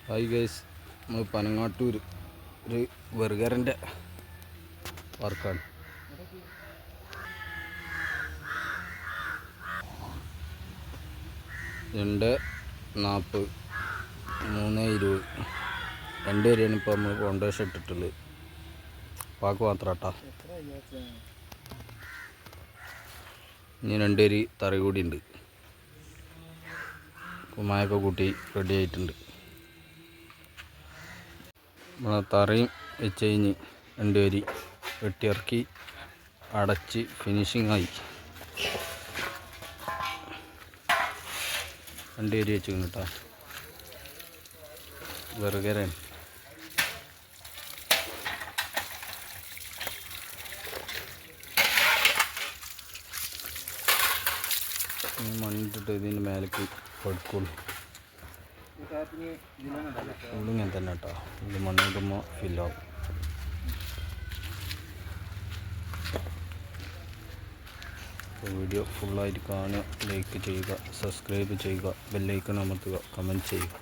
Hi guys, നമ്മൾ പനങ്ങാട്ടൂർ ഒരു ബർഗറിൻ്റെ വർക്കാണ്. രണ്ട് 40, 3:20 2 വരെയാണ് ഇപ്പോൾ നമ്മൾ ഫൗണ്ടേഷൻ ഇട്ടിട്ടുള്ളത്. പാക്ക് മാത്രം കേട്ടോ. ഇനി 2 വരി തറ കൂടി ഉണ്ട്. കുമ്മായൊക്കെ കൂട്ടി റെഡി ആയിട്ടുണ്ട്. നമ്മളെ തറയും വെച്ച് കഴിഞ്ഞ് 2 വരി വെട്ടിയിറക്കി അടച്ച് ഫിനിഷിംഗ് ആയി. 2 വരി വെച്ച് കേട്ടോ. ബർഗറാണ്. മണ്ണിട്ടിട്ട് ഇതിൻ്റെ മേലേക്ക് കൊടുക്കുള്ളൂ. ഇങ്ങനെ തന്നെ കേട്ടോ. ഇത് മണ്ണിടുമ്പോൾ ഫില്ലാവും. വീഡിയോ ഫുള്ളായിട്ട് കാണുക, ലൈക്ക് ചെയ്യുക, സബ്സ്ക്രൈബ് ചെയ്യുക, ബെല്ലൈക്കൺ അമർത്തുക, കമൻറ്റ് ചെയ്യുക.